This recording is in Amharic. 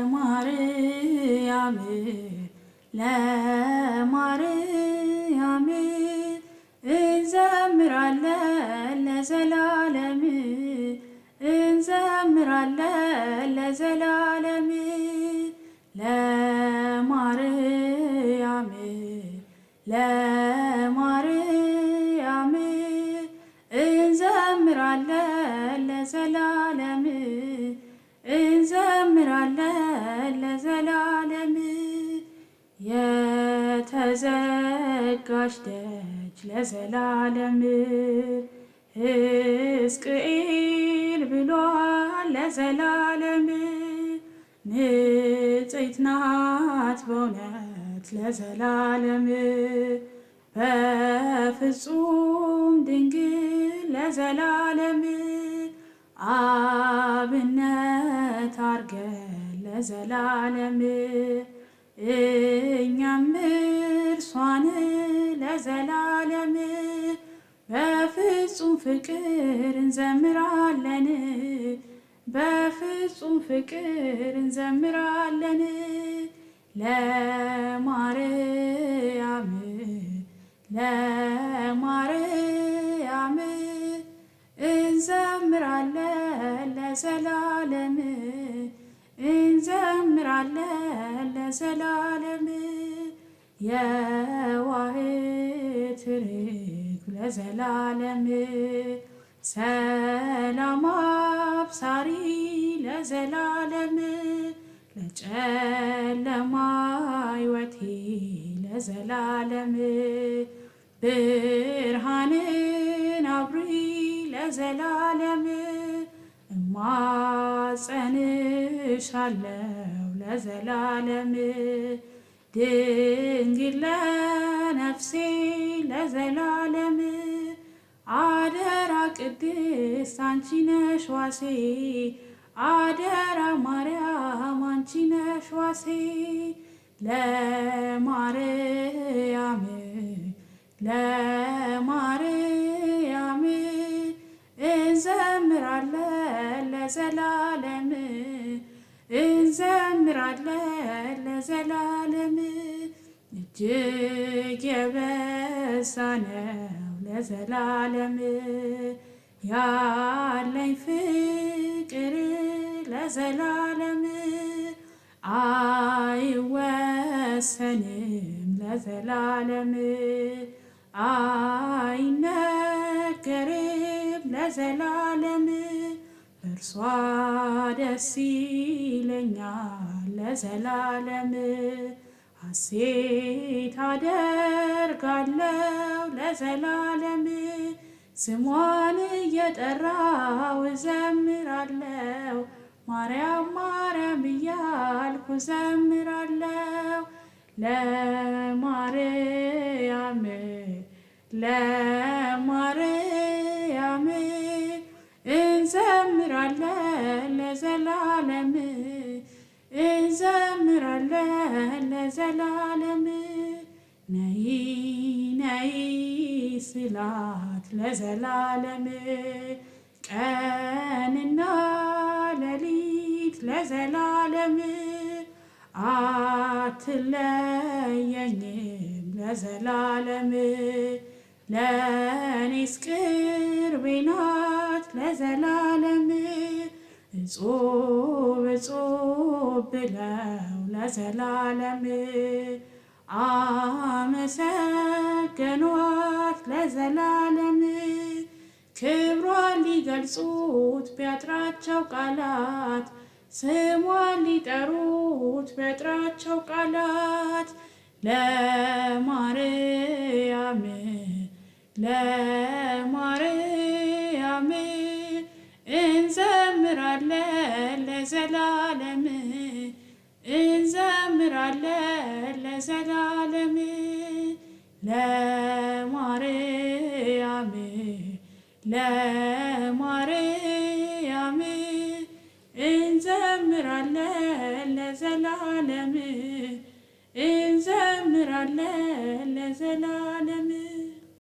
ለማርያም ለማርያም እንዘምራለን ለዘላለም እንዘምራለን ለዘላለም ለማርያም ለማርያም እንዘምራለን ለዘላለም እንዘምራለን ለዘላለም የተዘጋች ደጅ ለዘላለም ሕዝቅኤል ብሏል ለዘላለም ንጽሕት ናት በእውነት ለዘላለም በፍጹም ድንግል ለዘላለም አብነት አርገን ለዘላለም እኛም እርሷን ለዘላለም በፍጹም ፍቅር እንዘምራለን በፍጹም ፍቅር እንዘምራለን ለማርያም ለማርያም እንዘምራለን ለዘላለም እንዘምራለን ለዘላለም የዋህት ርግብ ለዘላለም ሰላም አብሳሪ ለዘላለም ለጨለማ ሕይወቴ ለዘላለም ብርሃንን አብሪ ለዘላለም እማጸንሻለሁ ለዘላለም ድንግል ለነፍሴ ለዘላለም አደራ ቅድስት አንቺ ነሽ ዋሴ አደራ ማርያም አንቺ ነሽ ዋሴ ለማርያም ለማርያም እንዘምራለን ለዘላለም እንዘምራለን ለዘላለም እጅግ የበዛ ነው ለዘላለም ያለኝ ፍቅር ለዘላለም አይወሰንም ለዘላለም አይነገርም ለዘላለም እርሷ ደስ ይለኛል ለዘላለም ሐሴት አደርጋለሁ ለዘላለም ስሟን እየጠራው እዘምራለሁ ማርያም ማርያም እያልኩ እዘምራለሁ ለማርያም ለማርያም እንዘምራለን ለዘላለም እንዘምራለን ለዘላለም ነይ ነይ ስላት ለዘላለም ቀንና ሌሊት ለዘላለም አትለየኝም ለዘላለም ለኔስ ቅርቤ ናት ለዘላለም እጹብ እጹብ ብለው ለዘላለም አመሰገኗት ለዘላለም ክብሯን ሊገልጹት ቢያጥራቸው ቃላት ስሟን ሊጠሩት ቢያጥራቸው ቃላት ለማርያም ለማርያም እንዘምራለን ለዘላለም እንዘምራለን ለዘላለም ለማርያም ለማርያም እንዘምራለን ለዘላለም እንዘምራለን ለዘላለም